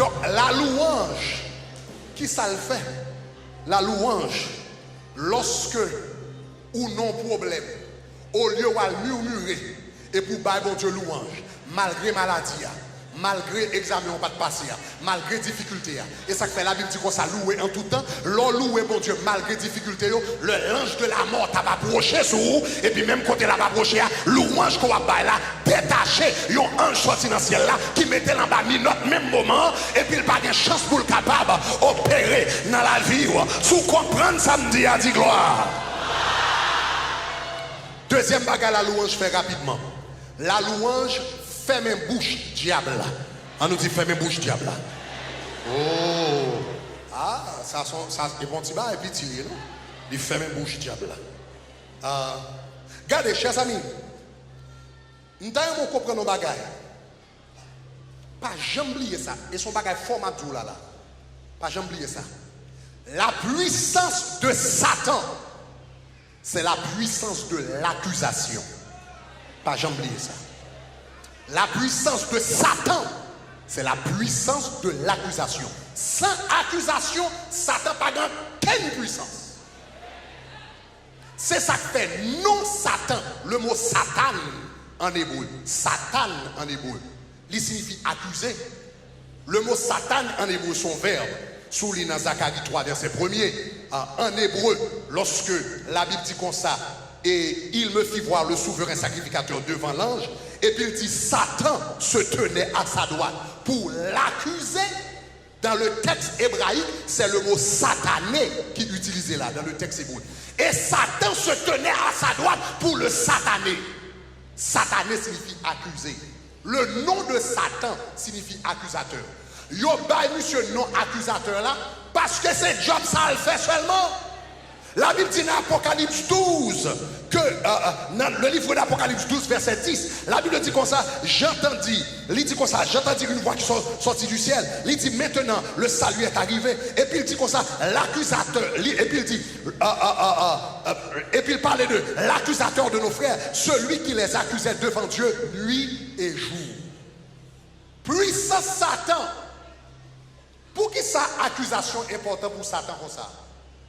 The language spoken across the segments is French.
Donc la louange, qui ça le fait? La louange, lorsque ou non problème, au lieu de murmurer et pour bailler bon Dieu louange, malgré maladie, malgré examen on pas de passer, malgré difficulté. Et ça fait la Bible dit qu'on ça louer en tout temps. L'on louer bon Dieu malgré difficulté, le l'ange de la mort t'a approché sur vous et puis même côté l'a approché, louange qu'on va bailler là, détaché, un ange sorti dans le ciel là qui mettait en bas minute même moment et puis il pas de chance pour le capable opérer dans la vie. Sous comprendre ça me dit à dit gloire. Deuxième bagage la louange fait rapidement. La louange ferme bouche diable là. On nous dit ferme bouche diable là. Oh. Ah, ça est bon petit bas et puis tiré non. Il ferme bouche diable là. Regardez chers amis. Nous devons comprendre nos bagages. Pas jamais oublier ça. Et son bagage format tout là. Pas jamais oublier ça. La puissance de Satan, c'est la puissance de l'accusation. Pas jamais oublier ça. La puissance de Satan, c'est la puissance de l'accusation. Sans accusation, Satan n'a pas aucune puissance. C'est ça que fait non Satan. Le mot Satan en hébreu. Satan en hébreu. Il signifie accuser. Le mot Satan en hébreu, son verbe. Souligne dans Zacharie 3, verset 1er. En hébreu, lorsque la Bible dit comme ça, et il me fit voir le souverain sacrificateur devant l'ange, et puis il dit Satan se tenait à sa droite pour l'accuser. Dans le texte hébraïque, c'est le mot satané qui est utilisé là, dans le texte hébreu. Et Satan se tenait à sa droite pour le sataner. Satané signifie accuser. Le nom de Satan signifie accusateur. Yo bay monsieur non accusateur là, parce que c'est job ça le fait seulement. La Bible dit dans Apocalypse 12, que dans le livre d'Apocalypse 12, verset 10, la Bible dit comme ça, j'entendis une voix qui sortit du ciel. Il dit maintenant le salut est arrivé. Et puis il dit comme ça, l'accusateur, et puis il dit, et puis il parlait de l'accusateur de nos frères, celui qui les accusait devant Dieu nuit et jour. Puissance Satan. Pour qui ça accusation importante pour Satan comme ça?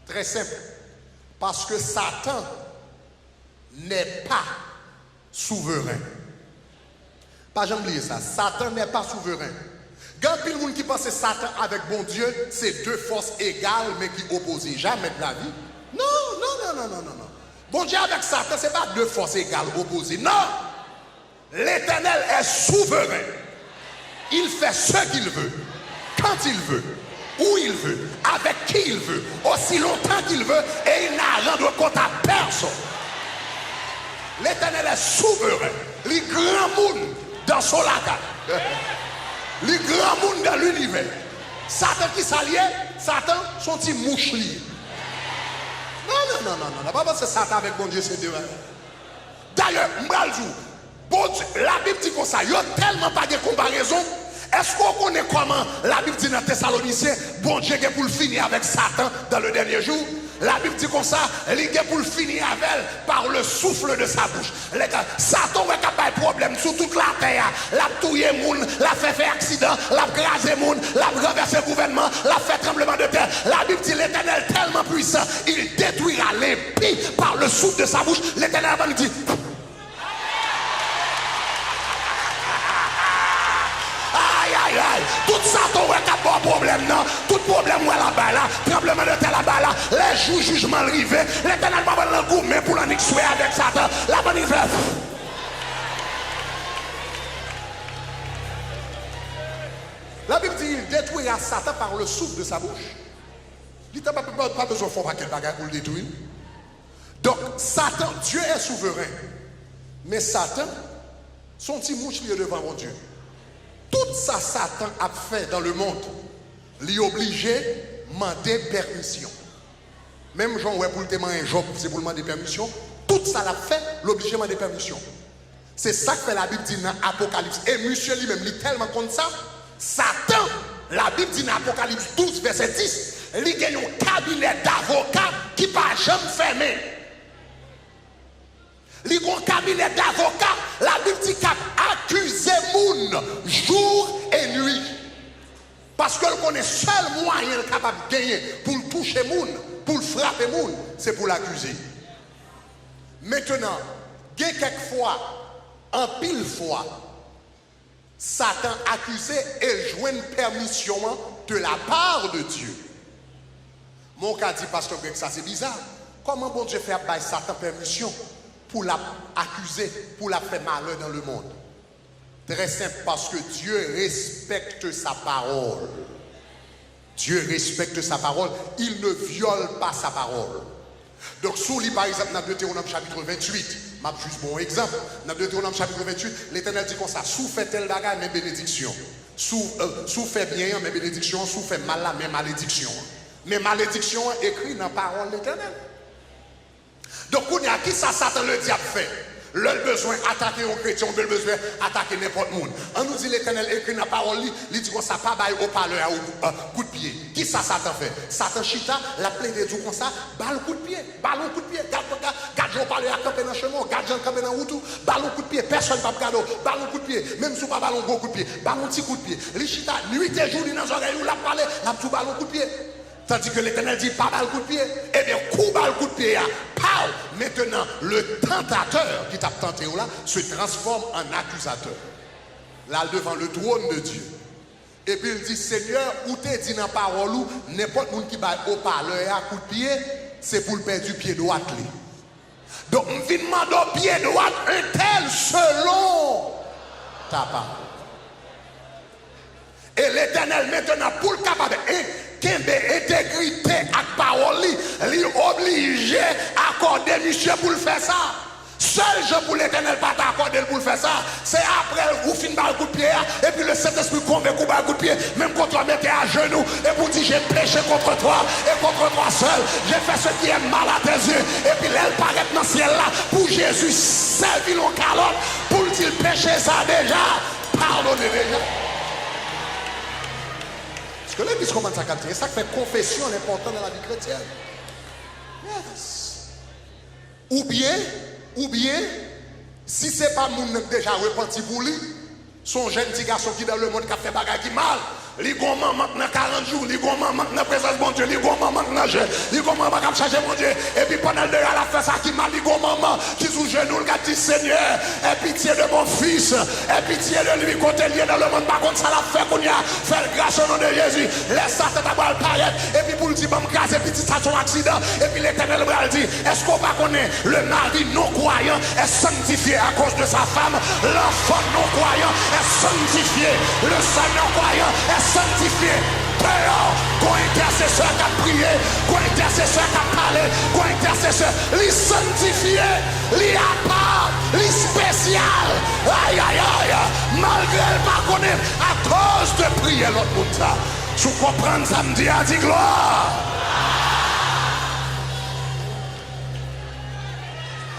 Très simple. Parce que Satan n'est pas souverain. Pas jamais oublier ça. Satan n'est pas souverain. Quand il y a des gens qui pensent que Satan avec bon Dieu, c'est deux forces égales mais qui opposent jamais de la vie. Non. Bon Dieu avec Satan, ce n'est pas deux forces égales opposées. Non. L'Éternel est souverain. Il fait ce qu'il veut. Quand il veut, où il veut, avec qui il veut, aussi longtemps qu'il veut, et il n'a rendu compte à personne. L'Éternel est souverain. Les grands mondes dans son lac, les grands mondes dans l'univers. Satan qui s'allie, Satan sont petits mouches liés. Non. Pas parce que Satan avec bon Dieu c'est deux. D'ailleurs, la Bible dit comme ça, il n'y a tellement pas de comparaison. Est-ce qu'on connaît comment la Bible dit dans Thessaloniciens, bon Dieu est pour le finir avec Satan dans le dernier jour? La Bible dit comme ça, il est pour le finir avec elle par le souffle de sa bouche. Satan va capable de problème sur toute la terre. L'a tué moun, l'a fait accident, l'a crasé moun, l'a renversé gouvernement, l'a fait tremblement de terre. La Bible dit l'Éternel tellement puissant, il détruira l'impie par le souffle de sa bouche. L'Éternel va nous dire. Tout ça, ton pas problème, non. Tout problème, là-bas, là, tremblement de terre là-bas, là, les jugements arrivés, l'Éternel va avoir le goût, mais pour l'en exouer avec Satan, la bonne hiver. La Bible dit, il détruira Satan par le souffle de sa bouche. Il n'a pas besoin de faire quel bagage pour le détruire. Donc, Satan, Dieu est souverain. Mais Satan, son petit mouche lié devant mon Dieu. Tout ça, Satan a fait dans le monde, lui obligé de demander permission. Même Jean, pour le témoin, Job, c'est pour demander permission. Tout ça l'a fait, l'obligé de demander permission. C'est ça que fait la Bible dit dans Apocalypse. Et monsieur lui-même, il est tellement contre ça. Satan, la Bible dit dans Apocalypse 12, verset 10, il y a un cabinet d'avocats qui ne va jamais fermer. Il y a un cabinet d'avocats, la Bible dit qu'il a accusé moun jour et nuit. Parce que le connaît seul moyen capable de gagner pour le toucher moun, pour le frapper moun, c'est pour l'accuser. Maintenant, il y a quelquefois, en pile fois, Satan accusé et joint une permission de la part de Dieu. Mon cas dit, pasteur Greg, ça c'est bizarre. Comment bon Dieu fait à Satan permission pour l'accuser, pour la faire malheur dans le monde? Très simple, parce que Dieu respecte sa parole. Dieu respecte sa parole, il ne viole pas sa parole. Donc, sous lui, par exemple, dans Deutéronome chapitre 28, je juste bon exemple, dans Deutéronome chapitre 28, l'Éternel dit comme ça, sous fait tel bagage, mes bénédictions. Sous fait bien, mes bénédictions, sous fait mal, mes malédictions. Mes malédictions écrites dans la parole de l'Éternel. Donc, il y a qui ça, Satan le diable fait? Le besoin d'attaquer un chrétien, le besoin d'attaquer n'importe monde. On nous dit l'Éternel écrit dans la parole, il dit qu'on ça pas bail au parleur à coup de pied. Qui ça Satan fait? Satan chita, la plaie de Dieu comme ça, balle coup de pied, ballon coup de pied, garde Jean parler à camper dans le chemin, garde Jean camper dans la route, ballon coup de pied, personne ne va pas regarder, ballon coup de pied, même si pas ballon gros coup de pied, ballon petit coup de pied. Les chita, nuit et jour, dans les oreilles, il a parlé, la tout ballon coup de pied. Tandis que l'Éternel dit pas mal coup de pied, eh bien, coup balle coup de pied, pow! Maintenant, le tentateur qui t'a tenté là se transforme en accusateur. Là, devant le trône de Dieu. Et puis il dit, Seigneur, où t'es dit dans la parole, n'importe qui va au parleur à coup de pied, c'est pour le perdre du pied droit. Donc, on vient demander au pied droit un tel selon ta parole. Et l'Éternel, maintenant, pour le capable, Kembe intégrité à parole, il est obligé à accorder monsieur pour le faire ça. Seul je pour l'Éternel pas t'accorder pour le faire ça. C'est après vous finissez par le coup de pied et puis le Saint-Esprit convainc vous par le coup de pied. Même quand tu as mis à genoux et vous dites j'ai péché contre toi et contre toi seul. J'ai fait ce qui est mal à tes yeux. Et puis elle paraît dans le ciel là pour Jésus servir l'on calotte pour dire péché ça déjà. Pardonnez déjà. Que l'Église commence à capter. Ça fait confession important dans la vie chrétienne. Yes. Ou bien, si ce n'est pas mon déjà repenti pour lui, son jeune petit garçon qui dans le monde qui a fait bagarre qui mal, il a maintenant 40 jours, il a maintenant présence bon Dieu, il a maintenant jeûne, il a maintenant charger mon Dieu. Et puis pendant le deuil, elle a fait ça qui mal, il a maman qui sous genou, il a dit Seigneur, aie pitié de mon fils, aie pitié de lui, quand il est dans le monde, par contre, ça l'a fait qu'on y a fait grâce au nom de Jésus. Laisse ça te d'abord paraître, et puis pour le dire, bon, grâce, et puis ça son accident, et puis l'Éternel va dire, est-ce qu'on va connaître le mari non-croyant est sanctifié à cause de sa femme, l'enfant non-croyant est sanctifié, le sang non-croyant est sanctifié. Dehors, quand intercesseur qui a prié, quand intercesseur qui a parlé, quand intercesseur, les sanctifié, les à part, les spécial. Aïe, aïe, aïe, malgré le pas connaître, à cause de prier l'autre monde. Si vous comprenez, ça me dit à dire gloire.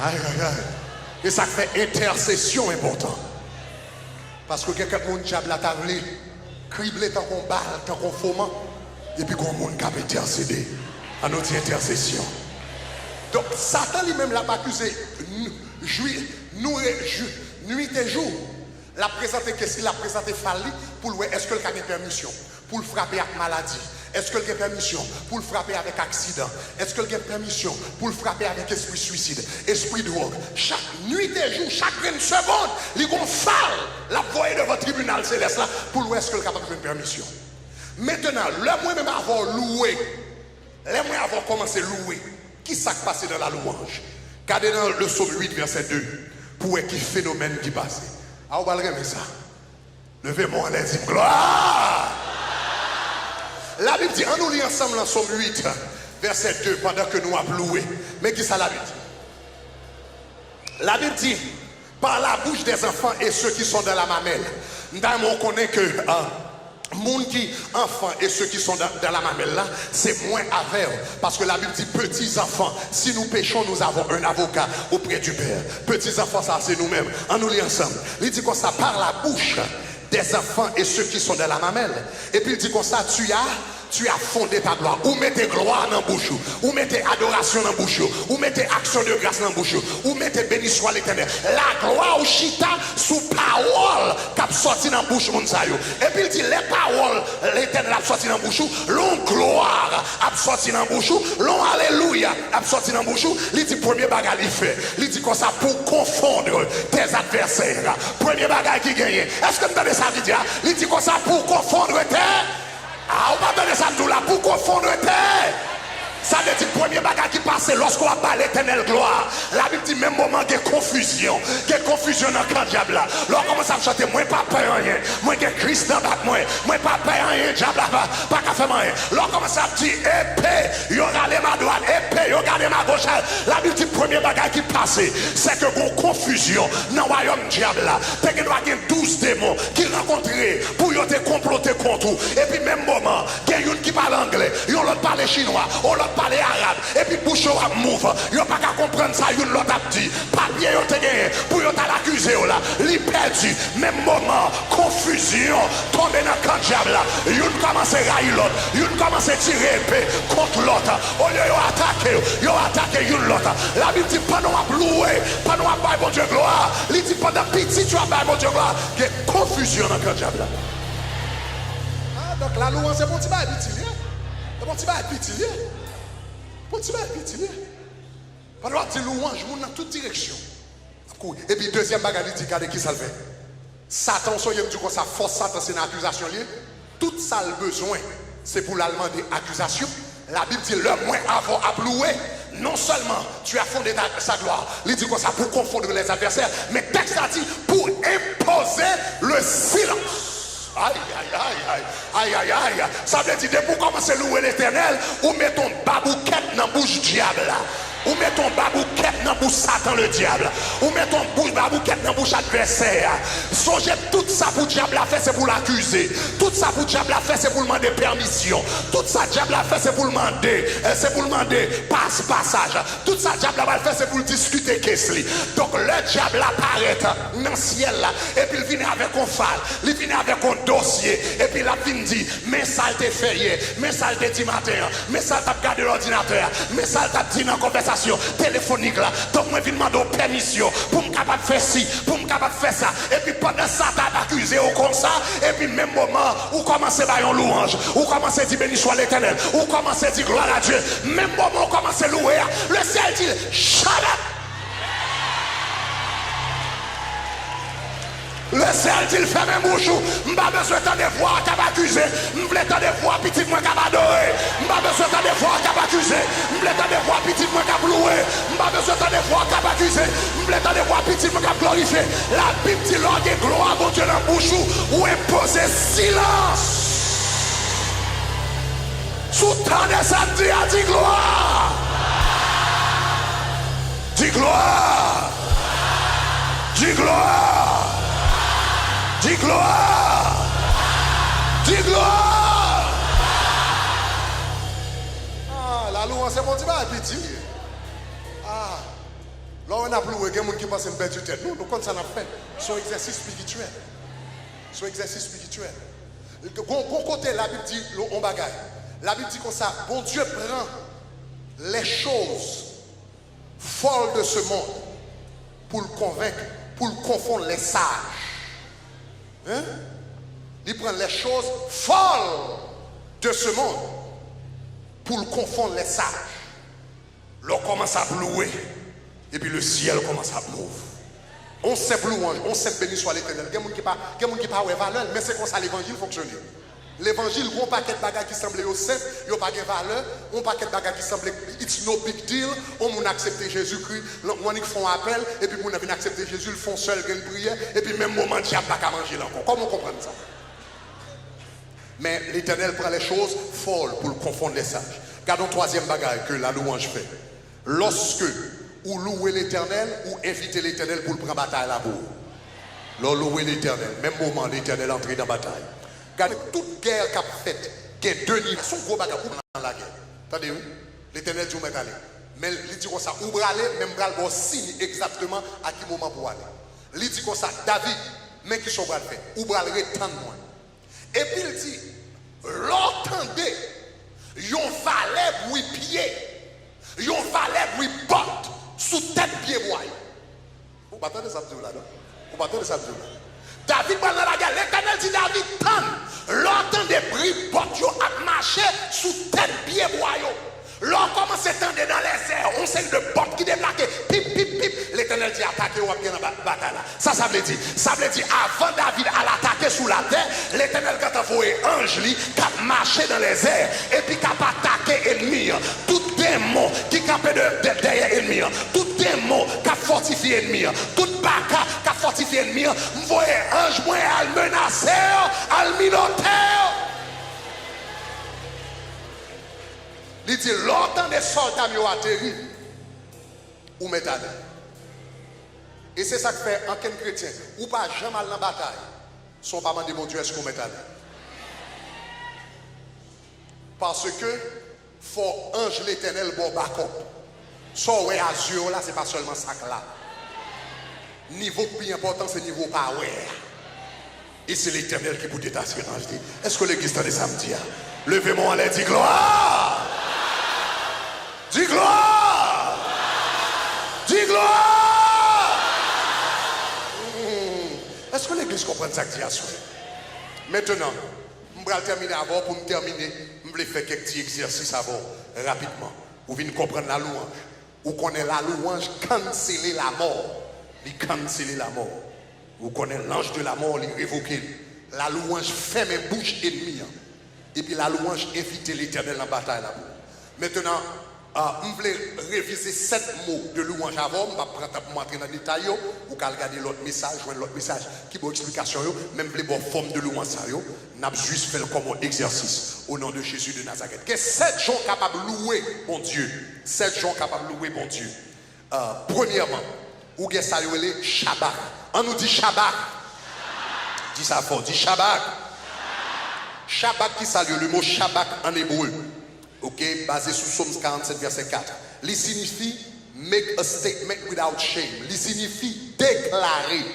Aïe, aïe, aïe. Et ça fait intercession important. Parce que quelqu'un monde diable la table, criblé tant qu'on balle, tant qu'on foment, et puis qu'on monde qui a intercédé à notre intercession. Donc Satan lui-même l'a accusé nuit et jour. L'a présenté qu'est-ce qu'il a présenté Fali pour voir est-ce que le cas a permission pour le frapper avec maladie. Est-ce que le a permission pour le frapper avec accident? Est-ce que le a permission pour le frapper avec esprit suicide, esprit de drogue? Chaque nuit et jour, chaque seconde, il y a un fall la voie de votre tribunal céleste là pour voir est-ce que le capable de permission. Maintenant, le moi même avoir loué, le moi avoir commencé à louer, qui s'est passé dans la louange? Regardez dans le psaume 8, verset 2, pour voir qui phénomène qui passe. Ah, on va le remettre ça. Levez-moi en l'air, dit gloire. La Bible dit, on nous lit ensemble dans Psaume 8, verset 2, pendant que nous avons loué. Mais qui ça la Bible dit? La Bible dit, par la bouche des enfants et ceux qui sont dans la mamelle. On connaît que monde qui enfants et ceux qui sont dans la mamelle là, c'est moins avers. Parce que la Bible dit, petits enfants, si nous péchons, nous avons un avocat auprès du Père. Petits enfants, ça c'est nous-mêmes. On nous lit ensemble. Il dit comme ça, par la bouche des enfants et ceux qui sont dans la mamelle. Et puis il dit comme ça, tu as tu as fondé ta gloire. Ou mettez gloire dans la bouche, ou mettez adoration dans la bouche, ou mettez action de grâce dans la bouche, ou mettez béni soit l'Éternel. La gloire ou chita sous parole qui a sorti dans la bouche de sa yo. Et puis il dit les paroles l'Éternel a sorti dans la bouche, l'on gloire a sorti dans la bouche, l'on alléluia a sorti dans la bouche. Il dit premier bagage il fait. Il dit comme ça pour confondre tes adversaires. Premier bagage qui gagne. Est-ce que vous entendez ça dit? Il dit comme ça pour confondre tes. Ah, on va donner ça tout là pour confondre tes. Ça veut dire premier bagage qui passe lorsqu'on va parler l'éternelle gloire. La Bible dit même moment de confusion. De confusion dans le camp diable là. Lorsqu'on commence à chanter, moi pas peur rien. Moi que Christ dans la moi. Moi pas peur rien. Diable là pas qu'à faire rien. Lorsqu'on commence à dire épée, yo regardez ma droite, épée, yo regardez ma gauche. La Bible dit premier bagage qui passe, c'est que bon confusion dans le royaume diable là. T'es qu'il doit y avoir 12 démons qui rencontrent pour te comploter contre. Et puis même moment, il y a une qui parle anglais, l'autre parle chinois, l'autre parler arabe et puis bouche à move yo pas qu'à comprendre ça une l'autre a dit papier yo te gagné pour yo l'accuser là li perdu même moment confusion tomber dans camp diable là une commence à railler l'autre une commence à tirer épée contre l'autre au lieu yo attaquer une l'autre la Bible dit pas nous à louer pas nous à bailler bon Dieu gloire il dit pendant petit tu as bailler bon Dieu gloire il y a confusion dans camp diable là donc la louange c'est bon petit bail petit c'est bon petit bail petit petit bail petit pas droit dire louange dans toute direction et puis deuxième bagage il dit regardez qui ça le fait Satan soyez dit comme ça force Satan c'est une accusation liée tout ça le besoin c'est pour l'allemand des accusations la Bible dit le moins avant à louer non seulement tu as fondé sa gloire il dit comme ça pour confondre les adversaires mais texte a dit pour imposer le silence. Aïe, aïe, aïe. Ça veut dire, pour commencer à louer l'éternel, ou mettons babouquette dans la bouche diable. Ou mettons babouquette dans la bouche Satan le diable. Ou mettons babouquette dans la bouche adversaire. Songez tout ça pour le diable a fait, c'est pour l'accuser. Tout ça pour le diable a fait, c'est pour demander permission. Tout ça le diable a fait, c'est pour demander passage. Tout ça le diable a fait, c'est pour discuter qu'est-ce. Donc le diable apparaît dans le ciel là. Et puis il vient avec un phare. Il vient avec un dossier. Et puis la fin dit, mais ça t'est fait, mais ça t'est dit matin, mais ça t'a gardé l'ordinateur, mais ça t'a dit dans la conversation téléphonique là. Donc moi je demande permission pour me capable faire ci, pour me capable faire ça. Et puis pendant ça t'as accusé au comme ça. Et puis même moment où commencez à une louange, où commencez à dire béni soit l'Éternel, où commencez à dire gloire à Dieu. Même moment où commencez à louer, le ciel dit shut up. Le ciel dit ferme bouche, m'pas besoin de voir qui va accuser, m'voulais de voir petit moi qui va adorer, m'pas besoin de voir qui va accuser, m'voulais de voir petit moi qui va louer, m'pas besoin de voir qui va accuser, m'voulais de voir petit moi qui va glorifier. La Bible dit l'ordre de gloire bon Dieu dans la bouche ou imposer silence. Sous temps de samedi a dit gloire. Dis gloire. Dis gloire. Dis gloire! Dis gloire! Ah, la louange c'est mon petit petit. Ah, là on a loué, il y a des gens qui pensent que c'est du tête. Nous, comme ça on a fait, son exercice spirituel. Son exercice spirituel. Bon côté, la Bible dit, on bagaille. La Bible dit comme ça, bon Dieu prend les choses folles de ce monde pour le convaincre, pour le confondre les sages. Hein? Il prend les choses folles de ce monde pour le confondre les sages. L'on commence à louer et puis le ciel commence à mouvoir. On sait louange, on sait béni soit l'Éternel. Il y a des gens qui n'ont pas de valeur, mais c'est comme ça l'évangile fonctionne. L'évangile, il y a un paquet de bagages qui semblent simples, il n'y a pas de valeur, un paquet de bagages qui semblent it's no big deal, on a accepté Jésus-Christ, on y font appel, et puis on a accepté Jésus, ils font seul une prière, et puis même moment, il n'y a pas qu'à manger encore. Comment on comprend ça? Mais l'Éternel prend les choses folles pour le confondre les sages. Regardons troisième bagage que la louange fait. Lorsque ou louer l'Éternel ou inviter l'Éternel pour le prendre bataille là-bas. Louer l'Éternel, même moment l'Éternel entre dans la bataille. Regardez, toute guerre qu'a faite, il y a deux niveaux. Son gros bagage dans la guerre. Attendez, oui? L'Éternel dit où aller. Mais il dit comme ça, où aller, même bral bon signe exactement à quel moment pour aller. Il dit comme ça, David, mais qui sont bral fait, où bral retendre moi. Et puis il dit, l'entendez entendez ça? David va dans la guerre. L'Éternel dit David, l'entend des bruits, bot a marché sous tête pied boyau. L'on commence à tendre dans les airs, on sait de bottes qui déplaquent, pip, pip, pip. L'Éternel dit attaquer ou bien dans la bataille. Ça veut dire, avant David à l'attaquer sous la terre, l'Éternel quand a envoyé ange qui a marché dans les airs et puis qui a attaqué l'ennemi. Tout démon qui campait derrière l'ennemi, tout démon qui a fortifié l'ennemi, tout baka qui a fortifié l'ennemi, m'voyez ange moins à le menacer, à le minoter. Il dit, longtemps des soldats ont atterri, ou mettent et c'est ça que fait en quel chrétien, ou pas jamais dans la bataille, son pas de mon Dieu, est-ce qu'on met à l'aise? Parce que, faut ange l'éternel bon backup. So ouais azur là, c'est pas seulement ça là. Niveau plus important, c'est niveau power. Et c'est l'éternel qui vous détache. Est-ce que l'église t'a des samedis? Levez-moi en l'air, dis gloire! Dis gloire! Dis gloire! Est-ce que l'église comprend ça que tu as souhaité? Maintenant, je vais terminer avant pour me terminer. Je vais faire quelques petits exercices avant, rapidement. Vous venez comprendre la louange. Vous connaissez la louange, canceller la mort. Il canceller la mort. Vous connaissez l'ange de la mort, il révoque. La louange ferme bouche ennemie. Et puis la louange invite l'éternel en bataille là-bas. Maintenant, je voulais réviser 7 mots de louange avant. Je vais prendre pour m'entrer dans le détail. Vous pouvez regarder l'autre message, joindre l'autre message qui a une explication. Même si vous avez une forme de louange, nous avons juste fait comme un exercice au nom de Jésus de Nazareth. Que 7 gens capables de louer mon Dieu. 7 gens capables de louer mon Dieu. Premièrement, vous avez salué Shabbat. On nous dit Shabbat. Dis ça fort, dis Shabbat. Shabbat qui salue, le mot Shabbat en hébreu. Ok, basé sur Psaume 47, verset 4. Il signifie make a statement without shame. Il signifie déclarer.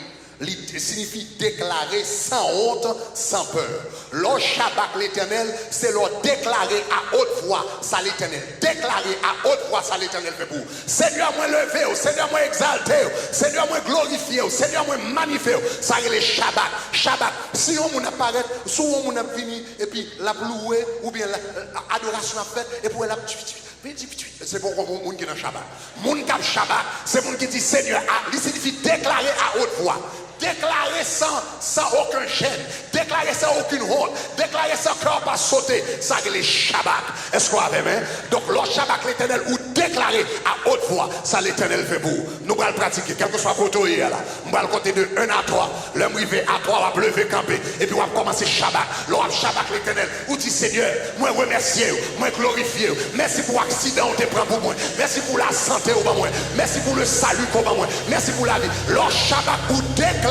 Il signifie déclarer sans honte, sans peur. L'or Shabbat l'éternel, c'est l'or déclarer à haute voix, ça l'éternel. Déclarer à haute voix, ça l'éternel fait pour vous. Seigneur, moi levé, Seigneur, moi exalté, Seigneur, moi glorifié, Seigneur, moi magnifié. Ça c'est le Shabbat. Shabbat. Si on apparaît, si on a fini, et puis la louer, ou bien l'adoration a fait, et puis la c'est pour le monde qui est dans le Shabbat. Moun qui est Shabbat, c'est le monde qui dit Seigneur, il signifie déclarer à haute voix. Déclarer sans aucun gêne, déclarer sans aucune honte, déclarer sans cœur pas sauter, ça c'est le Shabbat. Est-ce qu'on a même? Donc le Shabbat l'éternel ou déclarer à haute voix, ça l'éternel fait pour nous allons pratiquer, quel que soit côté là. Nous allons compter de 1 à 3, le arrivé à 3, on va lever camper, et puis on va commencer Shabbat. Le Shabbat l'éternel, ou dit Seigneur, moi remercier, moi glorifier, merci pour l'accident que tu prends pour moi, merci pour la santé au moi, merci pour le salut pour moi, merci pour la vie. Le Shabbat ou déclarer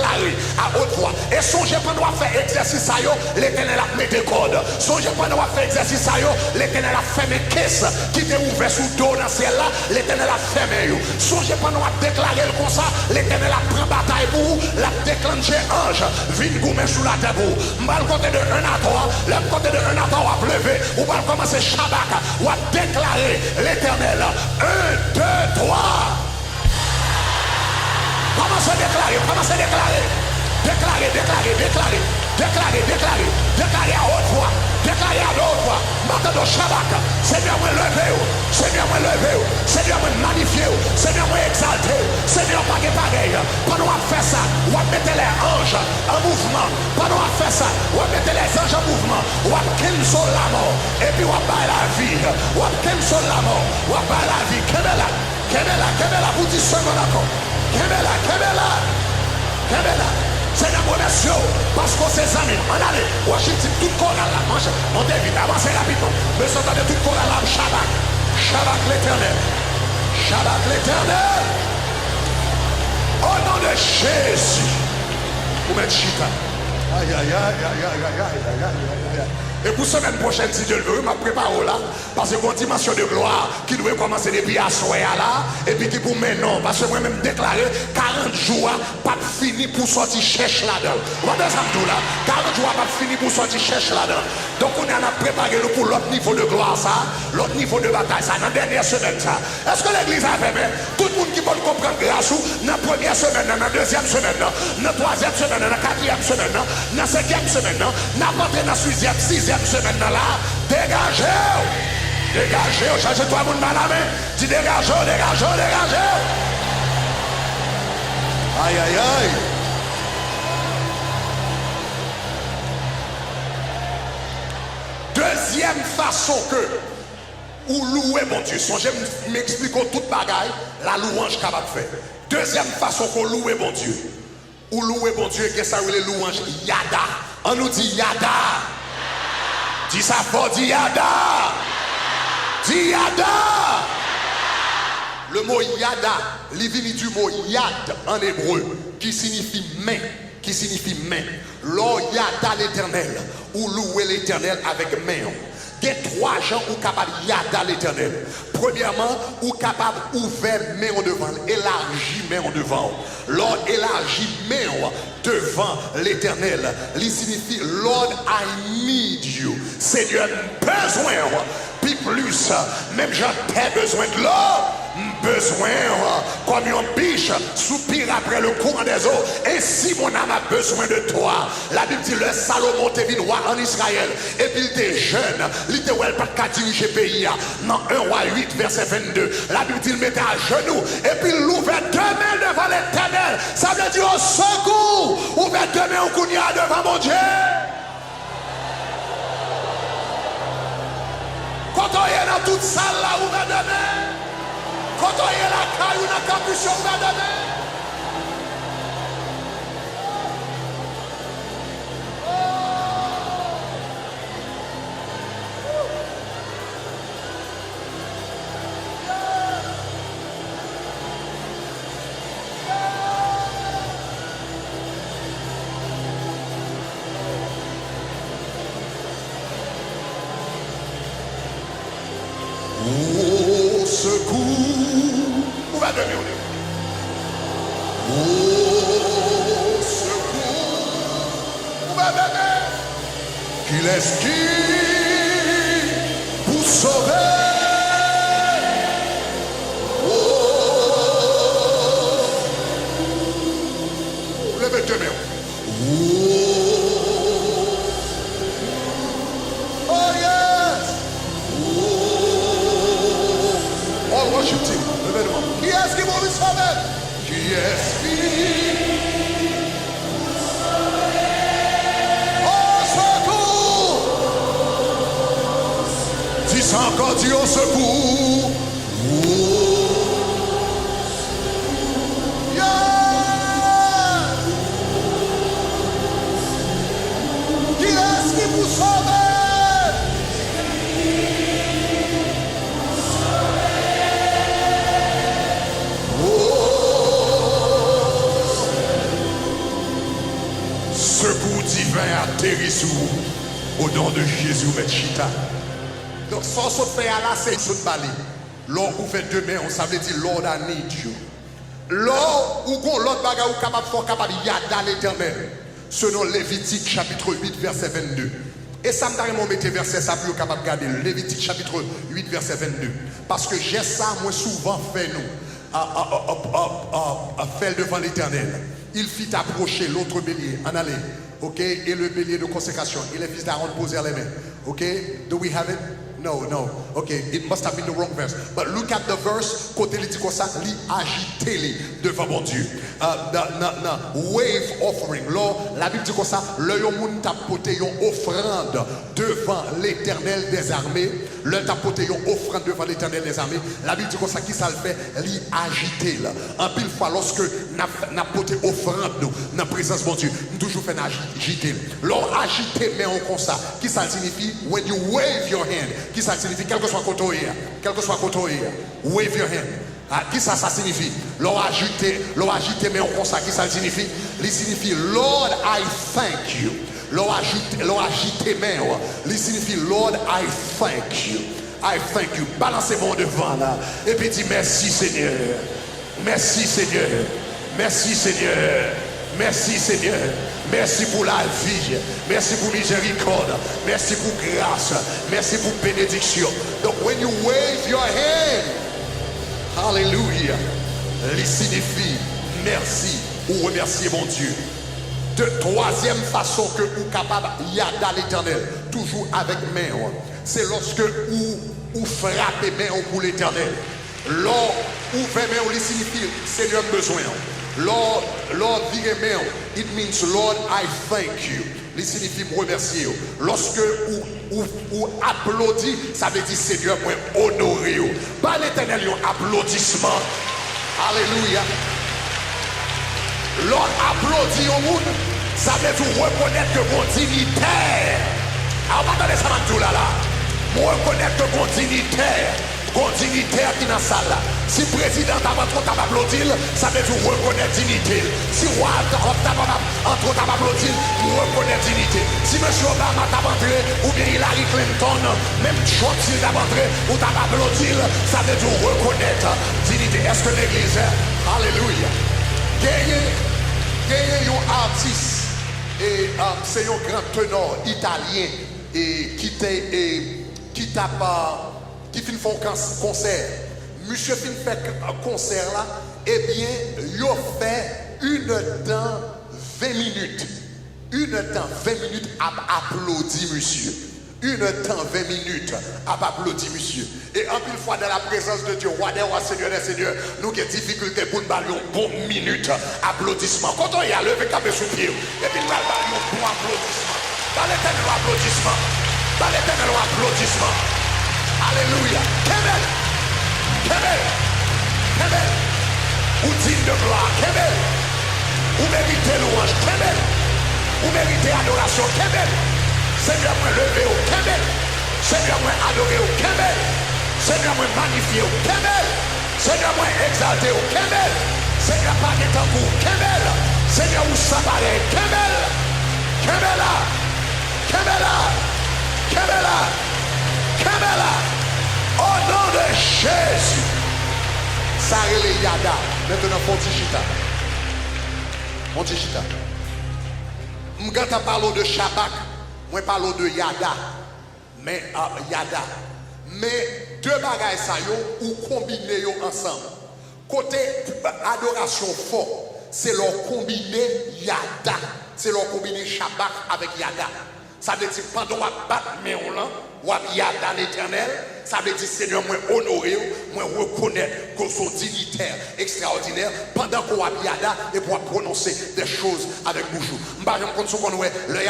à haute voix. Et songez pas nous faire exercice à yo, l'éternel a mis des cordes. Songez pas nous faire exercice à yo, l'éternel a fermé caisse qui était ouvert sous dos dans ciel là, l'éternel a fermé yo. Songez pas nous déclarer comme ça, l'éternel a pris bataille pour vous, l'a déclenché ange, vine gourmet sous la table. On va le compter de 1 à 3, le compter de 1 à 3 on va lever, on va commencer Shabbat, on va déclarer l'éternel. 1, 2, 3. Commencez à déclarer, commencez à déclarer. Déclarer, déclarer, déclarer, déclarer, déclarer, déclarer à haute voix, déclarer à haute voix. Maintenant, Shabbat, Seigneur, moi levé, Seigneur, moi levé, Seigneur, moi magnifié, Seigneur, moi exalté, Seigneur, pas de pareil. Pendant qu'on fait ça, on va mettre les anges en mouvement. Pendant qu'on fait ça, on va mettre les anges en mouvement. On va cancel la mort. Et puis on va bailler la vie. On va cancel la mort. On va bailler la vie. Kebela, Kebela, Kebela, vous dites secondes encore. Kebela, Kebela, Kebela. Seigneur, merci parce que ces amis, on allait, Washington, tout le corps à la manche, on vite, avancez rapidement. Mais ça donne tout le corps à l'âme, Shabbat. Shabbat l'éternel. Shabbat l'éternel. Au nom de Jésus. Vous mettez chita. Aïe, aïe, aïe, aïe, aïe, aïe, aïe, aïe, aïe, aïe. Et pour semaine prochaine, si Dieu le veut, je prépare là. Parce que une dimension de gloire qui doit commencer depuis à soir là. Et puis qui pour maintenant, parce que moi-même déclaré 40 jours, pas fini pour sortir cherche là-dedans. Vous voyez ça tout là? 40 jours, pas fini pour sortir cherche là-dedans. Donc on a préparé nous pour l'autre niveau de gloire, ça, l'autre niveau de bataille, ça, dans la dernière semaine, ça. Est-ce que l'église a fait bien? Tout le monde qui peut comprendre grâce ou dans la première semaine, dans la deuxième semaine, dans la troisième semaine, dans la quatrième semaine, dans la cinquième semaine, dans la sixième semaine, là, dégagez! Dégagez! Cherchez-toi mon mal à main. Dis dégagez, dégagez, dégagez! Aïe, aïe, aïe! Deuxième façon que ou louer mon Dieu. Songez m'expliquer toute bagaille, la louange capable de faire. Deuxième façon qu'on loue mon Dieu. Ou louer mon Dieu, qu'est-ce que ça veut dire louange? Yada. On nous dit yada. Dis ça fort, dis yada. Dis yada. Le mot yada, l'ivini du mot yad en hébreu, qui signifie main. Qui signifie main. L'or yada l'éternel. Ou louer l'éternel avec main. Il y a trois gens qui sont capables de yada l'éternel. Premièrement, ou capable d'ouvrir main en devant, élargir main en devant. Lord élargit main devant l'éternel. Il signifie Lord I need you. Seigneur, besoin. Puis plus, même j'ai besoin de l'eau. Besoin, comme une biche, soupire après le courant des eaux. Ainsi mon âme a besoin de toi. La Bible dit le Salomon était venu roi en Israël. Et puis il était jeune. Il était pas diriger le pays. Dans 1 roi 8, verset 22. La Bible dit il mettait à genoux. Et puis il ouvrait deux mains devant l'éternel. Ça veut dire au secours. Ouvrait deux mains au Kounia devant mon Dieu. Quand on est dans toute salle là, ouvrait deux mains. Quand on est là, on a capuchon, on va donner. Au secours. Où va donner au secours. Où va donner. Qu'il est qui pour sauver. Levez deux mains. Worship team. Qui est-ce qui va nous sauver? Qui est-ce qui? Au secours! Dis encore, dis au secours. Yeah! Qui est-ce qui vous sauve? Secours divin atterrit sous vous, au nom de Jésus, Mechita. Donc, sans se faire là, c'est ce balai. Lors où fait deux mains, on savait dire, Lord, I need you. Lors où l'autre bagarre ou capable fort capable yada l'éternel. Selon Lévitique chapitre 8, verset 22. Et ça me donne mon métier verset, ça peut capable de garder. Lévitique chapitre 8, verset 22. Parce que j'ai ça, moi, souvent fait nous. Fait devant l'éternel. Il fit approcher l'autre bélier, en aller, ok, et le bélier de consécration. Et les fils d'Aaron posèrent les mains, ok. Do we have it? No, no. Okay, it must have been the wrong verse. But look at the verse. Côté il dit comme ça, li agité devant mon Dieu. Wave offering. Là, la Bible dit comme ça, le yon t'a porté une offrande devant l'Éternel des armées. Le t'a porté une offrande devant l'Éternel des armées. La Bible dit comme ça, qui ça le fait? Li agité là. En pile fois, lorsque n'a porté offrande nous, dans la présence de mon Dieu, nous toujours fait agiter. L'on agité mais on comme ça. Qui ça signifie? When you wave your hand. Qui ça signifie? Quel que soit côté, quel que soit côté, wave your hand. Ah, qui ça signifie? L'on agité mais on comme ça. Qui ça signifie? Il signifie Lord, I thank you. L'on agite main, il signifie Lord, I thank you. I thank you. Balancez mon devant là. Et puis dis merci Seigneur. Merci Seigneur. Merci Seigneur. Merci Seigneur. Merci pour la vie. Merci pour miséricorde. Merci pour grâce. Merci pour bénédiction. Donc, when you wave your hand, hallelujah, il signifie merci ou remercier mon Dieu. De troisième façon que vous capable yada l'éternel, toujours avec main, c'est lorsque vous frappez main pour l'éternel. Lors vous faites main, il signifie Seigneur besoin. Lord vire main, it means Lord I thank you. Il signifie remercier. Lorsque vous applaudissez, ça veut dire Seigneur moi honoré. Par l'éternel un applaudissement. Alléluia. Lord applaudit au monde, ça veut dire reconnaître que mon dignitaire. Alors attendez ça tout là. Reconnaître que mon dignitaire qui est dans la salle là. Si le président t'a applaudi, ça veut dire reconnaître dignité. Si le roi t'a applaudi, reconnaître dignité. Si M. Obama t'a entré, ou bien Hillary Clinton, même Trump s'il t'a entré, ou t'a applaudi, ça veut dire reconnaître dignité. Est-ce que l'église est? Alléluia. Gagne un artiste, et c'est un grand ténor italien et qui fait un concert. Monsieur fin fait un concert là, eh bien, il a fait une temps 20 minutes. Une temps 20 minutes à applaudir monsieur. Une temps 20 minutes à applaudir monsieur. Et en plus fois dans la présence de Dieu, roi des rois, Seigneur des seigneurs, nous avons des difficultés pour nous battre une bonne minute applaudissement. Quand on y a levé capé sous pied, et puis nous allons battre un bon applaudissement. Dans l'éternel applaudissement. Dans l'éternel applaudissement. Alléluia. Kemel. Kemel. Kemel. Ou digne de gloire. Kemel. Ou méritez louange. Kemel. Ou méritez adoration. Kemel. Seigneur, moi levé au Kemel. Seigneur, moi adoré au Kemel. Seigneur, moi magnifié au Kemel. Seigneur, moi exalté au Kemel. Seigneur, pas de tambour. Kemel. Seigneur, ou sabaré. Kemel. Kemela. Kemela. Kemela. Kemela. Au nom de Jésus. Sarele Yada. Maintenant, Fontichita. Fontichita. M'gata parle de Shabak. Moi parle de Yada. Mais Yada. Mais deux bagages ça yo ou combiner yo ensemble. Côté adoration fort, c'est leur combiner Yada. C'est leur combiner Shabak avec Yada. Ça veut dire pendant qu'on battre mais on là, ou Yada l'éternel, ça veut dire Seigneur moi honorer, moi reconnaître que son dignitaire extraordinaire pendant qu'on a Yada et pour prononcer des choses avec bouche. M'pa jamais compte ce qu'on ouais, les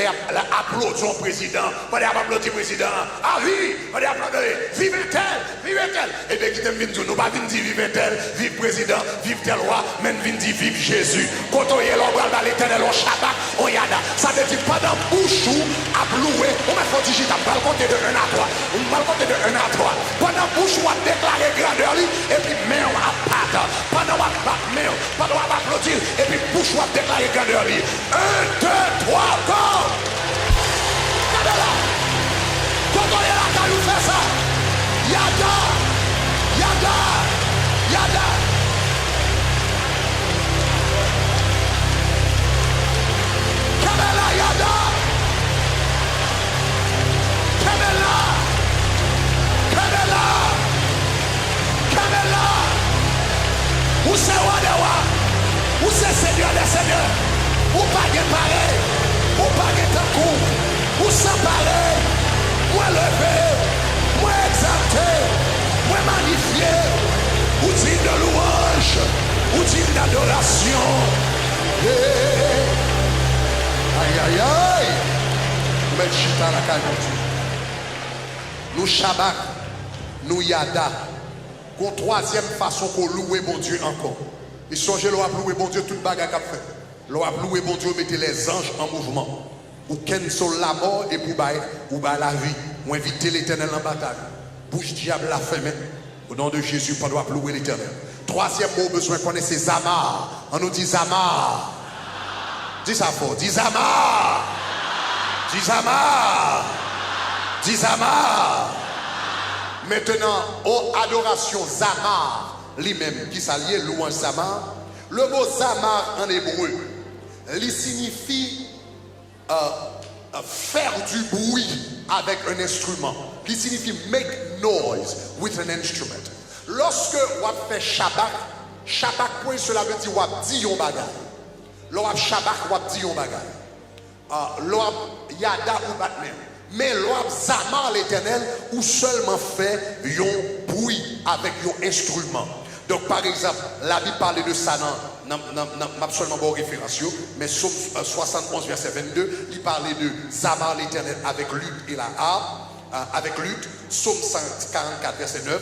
applaudir au président, pas applaudir président. Ah oui, on applaudir, vive-t-elle. Et bien qui t'aime venir nous pas venir dire vive-t-elle, vive président, vive tel roi, mais venir dire vive Jésus. Quand on est l'ombre dans l'éternel, on Shabbat, on Yada. Ça veut dire pendant bouche à louer, on met fort digital, on va le compter de 1 à 3. On va le compter de 1 à 3. Pendant bouche on va déclarer grandeur et puis main on va battre. Pendant on va battre main, pendant on va applaudir et puis bouche on va déclarer grandeur. 1, 2, 3, go! Regardez là. Quand on est là, quand nous fait ça, Yada, Yada, Yada. Kamela Yada. Kamela. Kamela. Kamela. Où c'est Wadewa? Où c'est Seigneur des Seigneurs? Où pas de pareil? Où pas de coup? Où sans pareil? Moi levé, moi exalté, moi magnifié. Où digne de louange, où digne d'adoration. Aïe aïe aïe. Nous mettons chita la caille mon Dieu. Nous Shabbat, nous Yada. Une troisième façon pour louer mon Dieu encore. Et songez l'on a loué mon Dieu toute bagarre qu'a fait. L'on a loué mon Dieu mettez les anges en mouvement. Ou cancel la mort et pour bailler ou bailler la vie. Ou inviter l'éternel en bataille. Bouche diable la fait même. Au nom de Jésus, on doit louer l'éternel. Troisième mot besoin de connaître c'est Zamar. On nous dit Zamar. Dis ça fort. Dis Zamar. Dis Zamar. Dis Zamar. Maintenant, oh adoration Zamar, lui-même, qui s'allie louange Zamar. Le mot Zamar en hébreu, il signifie faire du bruit avec un instrument. Il signifie make noise with an instrument. Lorsque on fait Shabbat, Shabbat point cela veut dire on dit yon bagay. L'on Shabbat on dit yon bagay. L'on yada ou batmen. Mais l'on Zamar l'éternel ou seulement fait yon bruit avec yon instrument. Donc par exemple, la Bible parle de ça dans absolument bon référence, mais Psaume 71 verset 22, il parlait de Zamar l'éternel avec lutte et la harpe, avec lutte. Psaume 144 verset 9,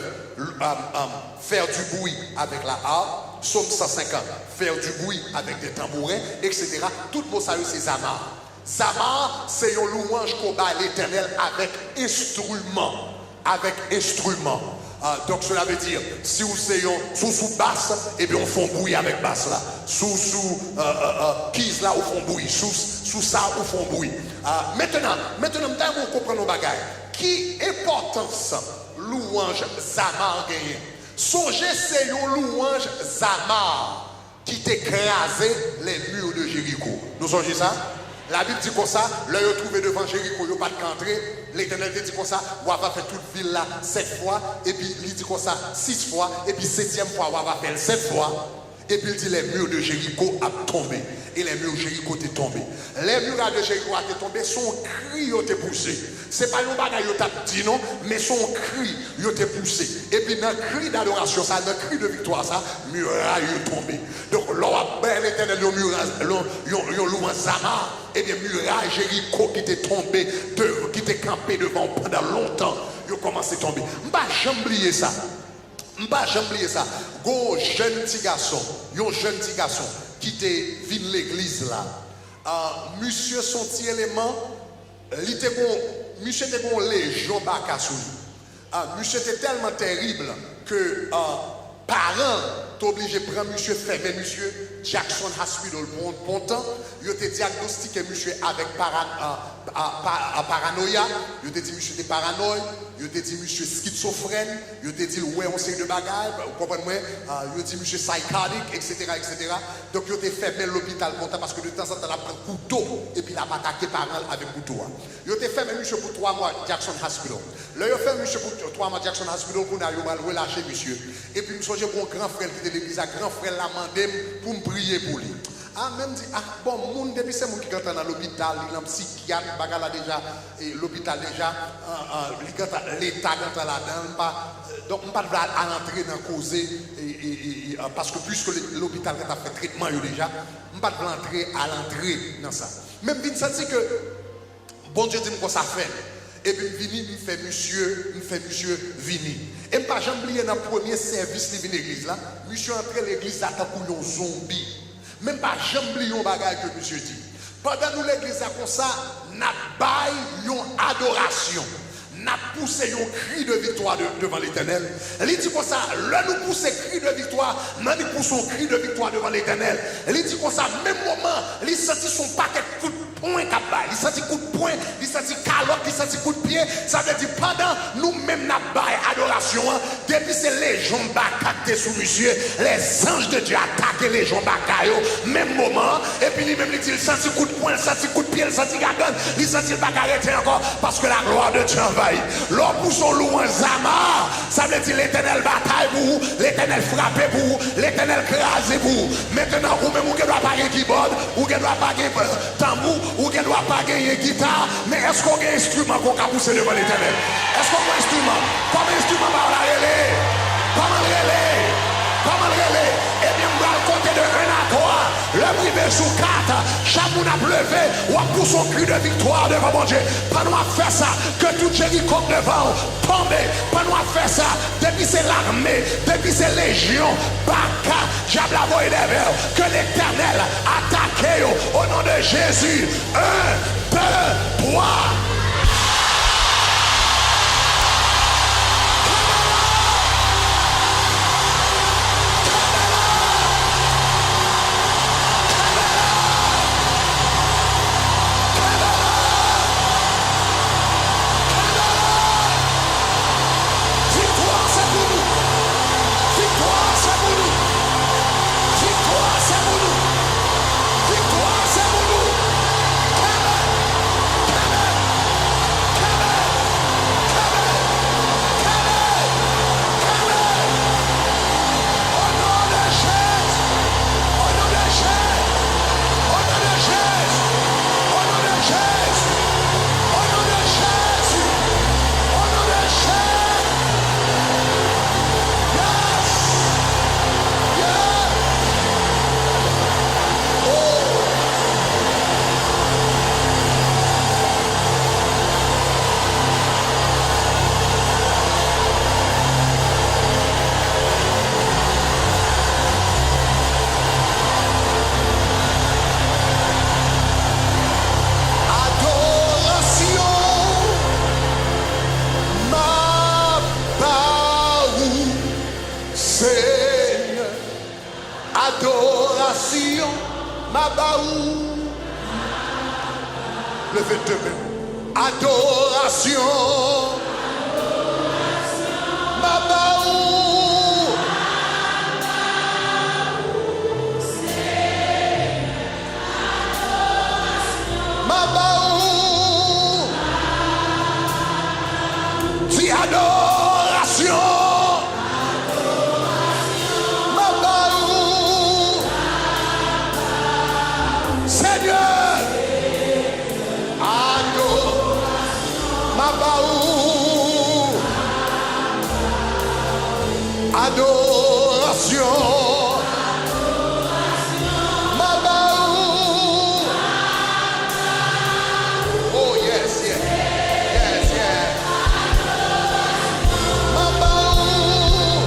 faire du bruit avec la harpe. Psaume 150, faire du bruit avec des tambourins, etc. Tout le mot ça c'est Zamar. Zamar, c'est une louange qu'on bat à l'éternel avec instrument. Avec instrument. Donc cela veut dire, si vous êtes sous basse, et bien on fait bruit avec basse là. Sous keys là, on fait bruit. Sous ça, on fait bruit. Maintenant, vous comprenez nos bagages. Qui importance louange Zamar gagne? Songez, c'est une louange Zamar qui t'écrasé les murs de Jéricho. Nous songez ça? La Bible dit comme ça, là, ils ont trouvé devant Jéricho, ils n'ont pas de qu'entrer. L'Éternel dit comme ça, on va faire toute ville là 7 fois, et puis il dit comme ça 6 fois, et puis 7e fois, on va faire 7 fois. Et puis il dit les murs de Jéricho ont tombé. Et les murs de Jéricho sont tombés. Les murs de Jéricho ont tombé, son cri a été poussé. Ce n'est pas une bagaille qui a dit non, mais son cri a été poussé. Et puis dans le cri d'adoration, dans le cri de victoire, ça, muraille est tombé. Donc l'on a l'éternel, yon louange Zamar, et bien muraille Jéricho qui était tombé, qui était campé devant pendant longtemps, ils ont commencé à tomber. Je ne vais jamais oublier ça. Je ne vais jamais oublier ça. Un jeune petit garçon qui était venu l'église là. Monsieur son petit élément, monsieur était une légion bakassou. Monsieur était tellement terrible que parents sont obligés de prendre monsieur, fermer monsieur Jackson Hospital pour un temps. Ils ont diagnostiqué monsieur avec paranoïa. Ils ont dit monsieur était paranoïe. Ils ont dit monsieur schizophrène. Ils ont dit ouais on sait de bagaille. Vous comprenez? Ils ont dit monsieur psychotique, etc. Donc ils ont fermé l'hôpital pour parce que de temps en temps il a pris un couteau et puis il a attaqué parents avec couteau. Ils ont fermé monsieur pour 3 mois Jackson Hospital. Là ils ont fermé monsieur pour 3 mois Jackson Hospital pour nous relâcher monsieur. Et puis je pour un grand frère qui était de l'église, un grand frère l'a demandé pour me prier pour lui. Même dit, bon, moun depuis c'est moun qui rentre dans l'hôpital, il est un psychiatre, bagala déjà, l'hôpital déjà, l'État rentre là-dedans, donc on ne peut pas entrer dans la cause, parce que puisque l'hôpital a fait traitement déjà, on ne peut pas entrer à l'entrée dans ça. Même si ça dit que, bon Dieu dit qu'on ça fait. Et puis vini, il fait monsieur vini. Et je ne peux pas oublier dans le premier service de l'église là, monsieur entré l'église là comme un zombie. Même pas jamais oublier un bagage que monsieur dit. Pendant nous l'église là comme ça, n'a pas une adoration. N'a poussé un cri de victoire devant l'Éternel. Il dit comme ça, là nous poussons un cri de victoire, nous poussons un cri de victoire devant l'Éternel. Il dit comme ça, même moment, il sentit son paquet de coups de poing capable, il sentit coup de poing, il sentit calotte, il sentit coup de pied. Ça veut dire pendant nous-mêmes n'a pas adoration, depuis ces légions bacacées sous monsieur, les anges de Dieu attaquent les gens bacayo, même moment, et puis lui-même il sentit coup de poing, il sentit coup de pied, il sentit gagane, il sentit le bagarre encore, parce que la gloire de Dieu envahit. L'homme pour son louange Zamar, ça veut dire l'éternel bataille pour vous, l'éternel frappe pour vous, l'éternel crase pour vous. Maintenant, vous-même, vous ne doit pas gagner keyboard, vous ne doit pas gagner tambour, vous ne doit pas gagner guitare, mais est-ce qu'on a un instrument qu'on a poussé devant l'éternel? Est-ce qu'on a un instrument? Comment instrument va la relais? Comment le relais? Comment le relais? Eh bien, on va le compter de 1 à 3. Le privé sous 4, Chamoun a levé, ou a poussé son cri de victoire devant mon Dieu. Pendant à faire ça, que tout Jéricho devant tombe. Pendant à faire ça, depuis c'est l'armée, depuis c'est légion, Baka, diable a voyé des vers, que l'Éternel attaque au nom de Jésus. 1, 2, 3. Seigneur, adoration, ma baou. Levez deux mains. Adoration, ma baou. Ma baou. Dis adoration. Ma baou. Seigneur. Adoration, ma baou. Oh yes, yes, yes, yes. Ma baou.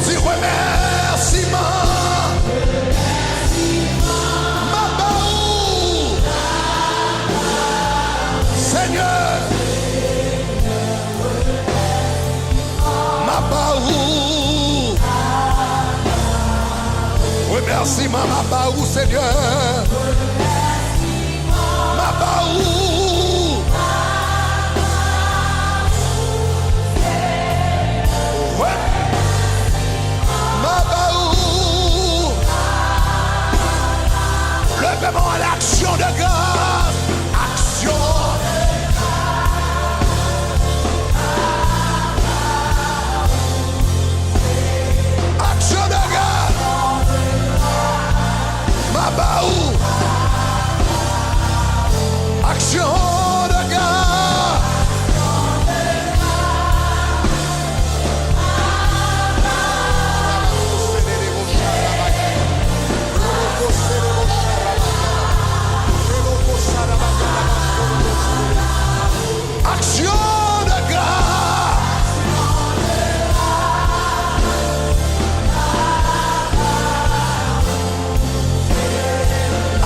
Dis remerciement. Ma baou. Seigneur. Baou. Remercie ma baou, Seigneur. Ma baou. Ouais. Ma baou. Levez-moi à l'action de grâce. Action. Ma baou. Action de gars.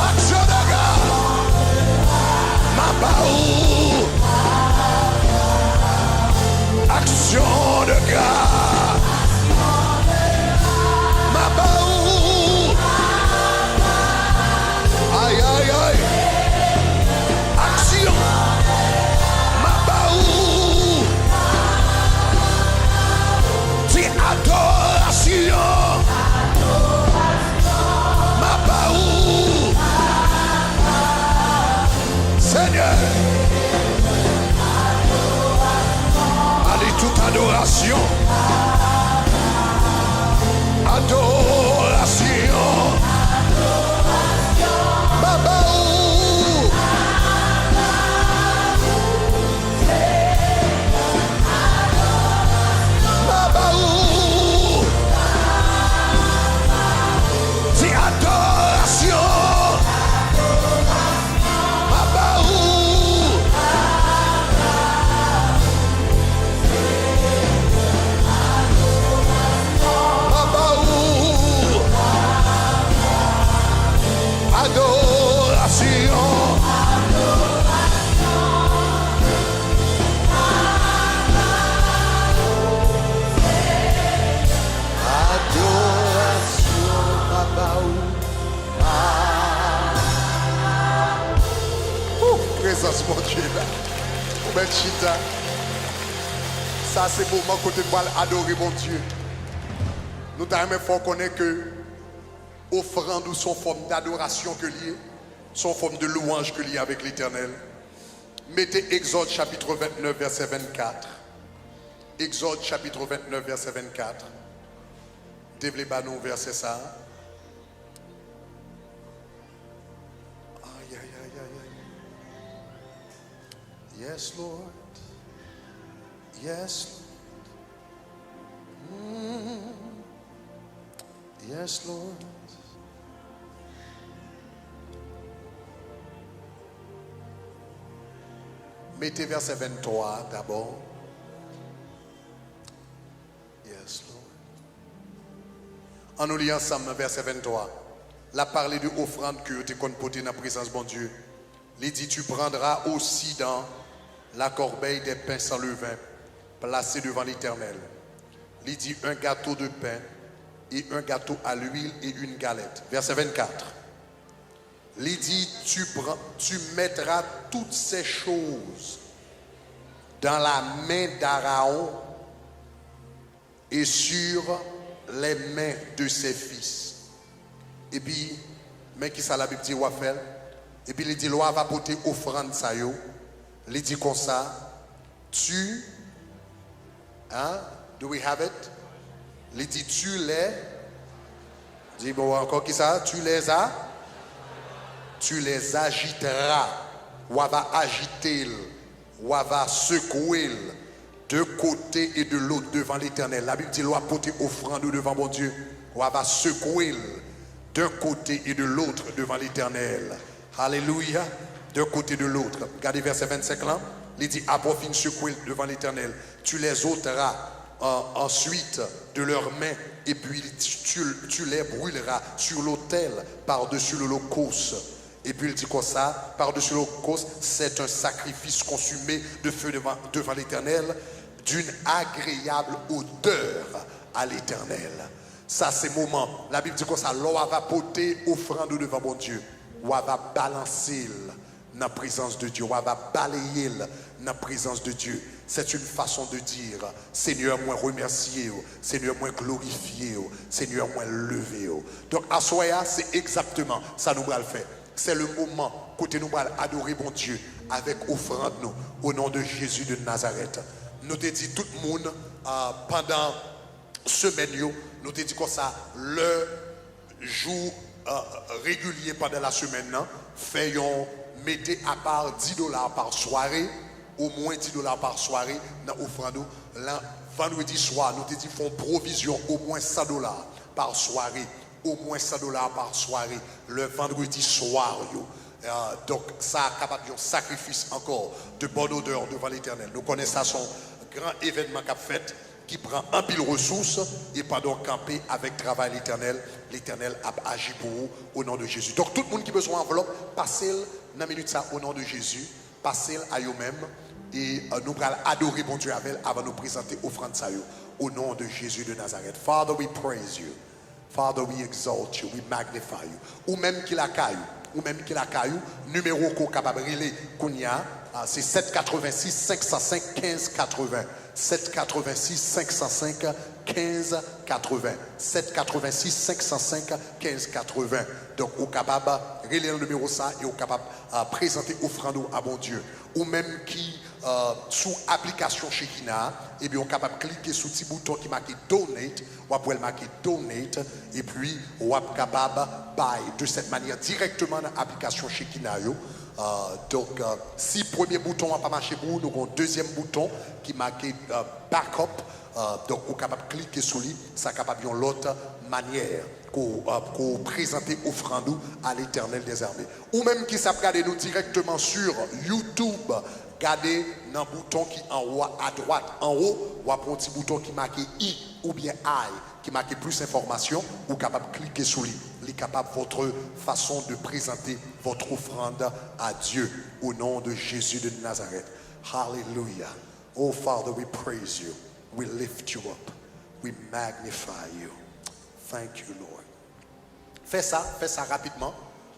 Action de gars. Baou. Action de grâce. Ma baou. Aïe aïe aïe. Action. Ma baou. Dis adoration. Ma baou. Seigneur. Allez, toute adoration. Adoration. Ma baou. Ma baou. C'est adoration. Présence, mon Dieu, là. Chita. Ça, c'est pour moi, côté de adorer mon Dieu. Nous t'aimons fort connaître que offrande ou son forme d'adoration que lié, son forme de louange que lié avec l'Éternel. Mettez Exode chapitre 29, verset 24. Exode chapitre 29, verset 24. Développez nous verset ça. Aïe, aïe, aïe, aïe, aïe. Yes, Lord. Yes. Yes, Lord. Mettez verset 23 d'abord. Yes, Lord. En nous lisant ensemble, verset 23. La parler de offrande que tu comptes porter dans la présence de bon Dieu. Il dit, tu prendras aussi dans la corbeille des pains sans levain, placés devant l'Éternel. Il dit un gâteau de pain et un gâteau à l'huile et une galette. Verset 24. Il dit, tu mettras toutes ces choses dans la main d'Aaron et sur les mains de ses fils. Et puis, mais qui ça la Bible dit, Wafel? Et puis il dit, l'on va porter offrande ça yo. Il dit comme ça, tu, hein, do we have it? Il dit, tu les, dis bon encore qui ça? Tu les agiteras, ou va agiter, ou va secouer de côté et de l'autre devant l'Éternel. La Bible dit, l'on va porter offrande devant mon Dieu, ou va secouer d'un côté et de l'autre devant l'Éternel. Alléluia. D'un côté et de l'autre. Regardez verset 25 là. Il dit, après fin secouer devant l'Éternel, tu les ôteras ensuite de leurs mains et puis tu les brûleras sur l'autel par-dessus l'holocauste. Et puis il dit comme ça, par-dessus l'holocauste, c'est un sacrifice consumé de feu devant l'Éternel, d'une agréable odeur à l'Éternel. Ça c'est le moment. La Bible dit comme ça, l'on va porter offrande devant mon Dieu. On va balancer dans la présence de Dieu. On va balayer dans la présence de Dieu. C'est une façon de dire, Seigneur, moi remercier, Seigneur, moi glorifier, Seigneur, moi lever. Donc à Soya, c'est exactement ça nous va le faire. C'est le moment côté nous allons adorer mon Dieu avec offrande nous au nom de Jésus de Nazareth. Nous te dit tout le monde pendant semaine nous te dit comme ça le jour régulier pendant la semaine mettez à part $10 par soirée, au moins $10 par soirée dans offrande. Vendredi soir nous te dit font provision au moins $100 par soirée. Au moins $100 par soirée le vendredi soir. Donc ça a capable un sacrifice encore de bonne odeur devant l'Éternel. Nous connaissons ça son grand événement qu'a fait qui prend un pile ressources et pas donc camper avec travail l'Éternel. L'Éternel a agi pour vous au nom de Jésus. Donc tout le monde qui a besoin d'enveloppe, passez-le dans la minute ça au nom de Jésus. Passez-le à eux-mêmes et nous allons adorer bon Dieu avec avant de nous présenter offrande ça au nom de Jésus de Nazareth. Father, we praise you. Father, we exalt you, we magnify you. Ou même qui la caillou, numéro qu'on capable relé Kounia, c'est 786 505 15 80. 786 505 15 80. 786 505 15 80. Donc, au capable relire le numéro ça et au capable présenter offrande à bon Dieu. Ou même qui sous application Shekinah, et bien on est capable de cliquer sur le petit bouton qui marque donate, ou pouvez marquer donate, et puis on est capable de buy de cette manière directement dans l'application Shekinah. Donc si le premier bouton n'a pas marché pour vous, nous avons un deuxième bouton qui marque backup. Donc on est capable de cliquer sur lui, ça est capable de l'autre manière qu'on présenter offrande à l'Éternel des armées. Ou même qui s'est regardé nous directement sur YouTube. Regardez dans le bouton qui est en haut à droite, en haut, ou un petit bouton qui marque I ou bien I, qui marque plus d'informations, ou capable de cliquer sur lui. Il est capable de votre façon de présenter votre offrande à Dieu au nom de Jésus de Nazareth. Hallelujah. Oh Father, we praise you. We lift you up. We magnify you. Thank you, Lord. Fais ça rapidement.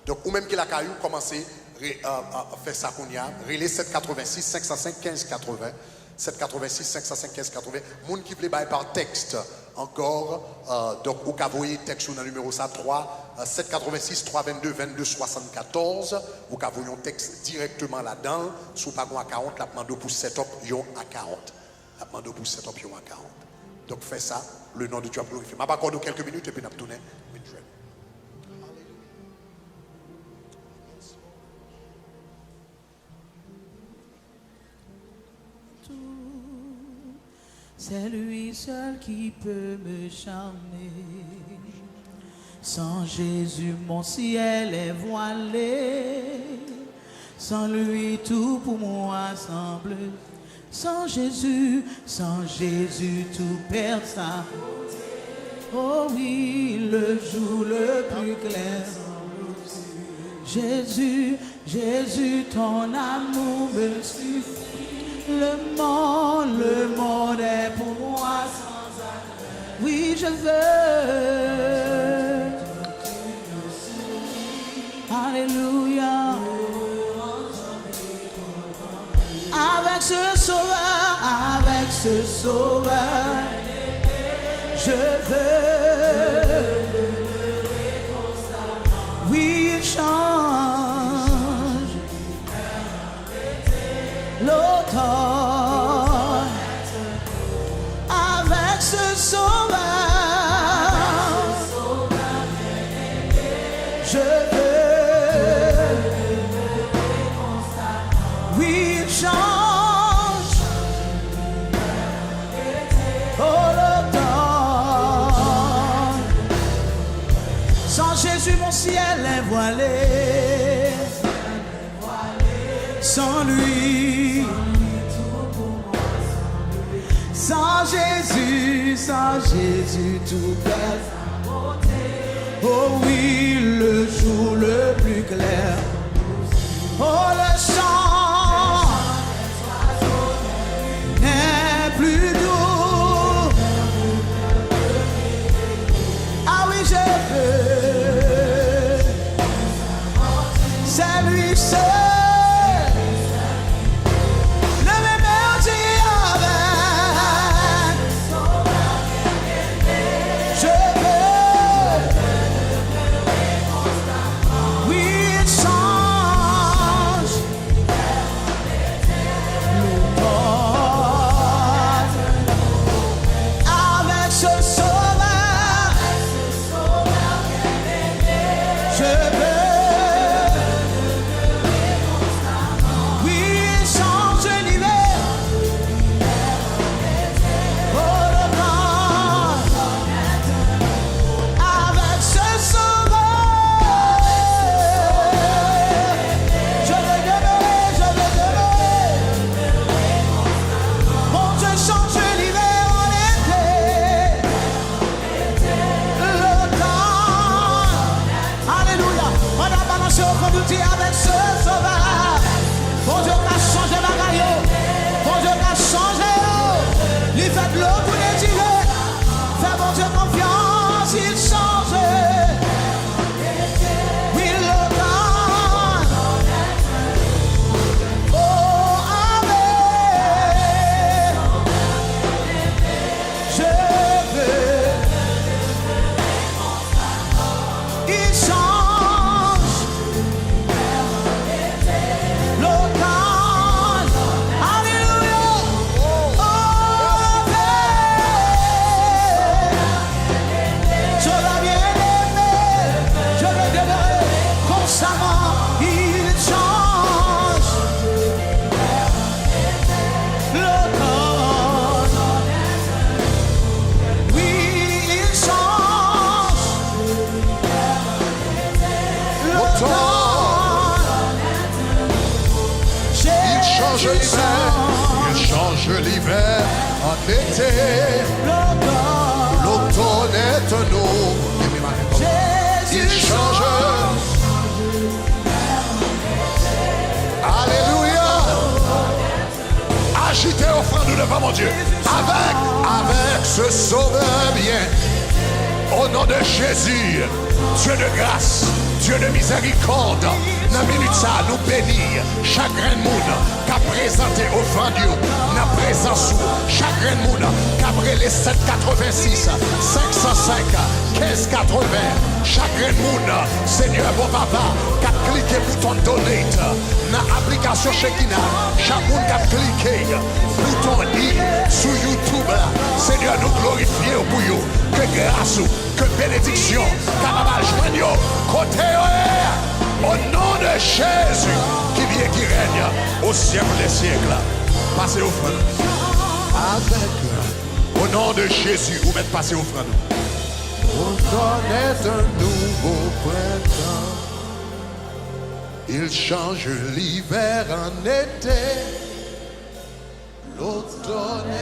Donc, ou même qui la caillou, commencez faire ça qu'on y a. Relais 786 505 15 80. 786 505 15 80. Moun qui plaît par texte encore. Donc, vous pouvez envoyer texte dans le numéro 3 786 322 22 74. Vous pouvez envoyer un texte directement là-dedans. Sous pas à 40, la demande pour setup yon à 40. La demande pour setup yon à 40. Donc, fais ça. Le nom de Dieu a glorifié. Je vais accorder quelques minutes et puis nous tourner. C'est lui seul qui peut me charmer. Sans Jésus, mon ciel est voilé. Sans lui, tout pour moi semble. Sans Jésus, tout perd sa beauté. Oh oui, le jour le plus clair. Jésus, ton amour me suffit. Le monde est pour moi sans arrêt. je veux. Alléluia. Avec ce sauveur, je veux. Oui, il change l'automne. Avec ce sauveur, je veux. Oui, il change. Oh, l'automne. Sans Jésus, mon ciel est voilé. Sans lui. Sans Jésus, tout perd. Oh oui, le jour le plus clair. Oh, le chant n'est plus doux. Ah oui, je veux. C'est lui seul. Avec ce sauveur, bon Dieu va changer ma gaille, bon Dieu va changer, lui fait l'eau pour les tirer, fais bon Dieu confiance, il change, oui le temps, oh amen, je veux, il change. Il change l'hiver en été. L'automne est un nouveau. Il change. Alléluia. Agitez offrande devant mon Dieu. Avec ce sauveur bien. Au nom de Jésus, Dieu de grâce, Dieu de miséricorde, dans la minute ça, nous bénir chaque grain de monde qui a présenté offrande, dans la présence, chaque grain de monde qui a brûlé 786, 505, 1580, chaque grain de monde, Seigneur, bon papa, qui a cliqué bouton donate, dans l'application Shekina, chaque monde qui a cliqué bouton I sur YouTube, Seigneur, nous glorifions pour vous, que grâce, que bénédiction, capable de joindre, côté au nom de Jésus, qui vient, qui règne au siècle des siècles. Passez au front. Avec, au nom de Jésus, vous mettez passer au front. L'automne est un nouveau printemps. Il change l'hiver en été. L'automne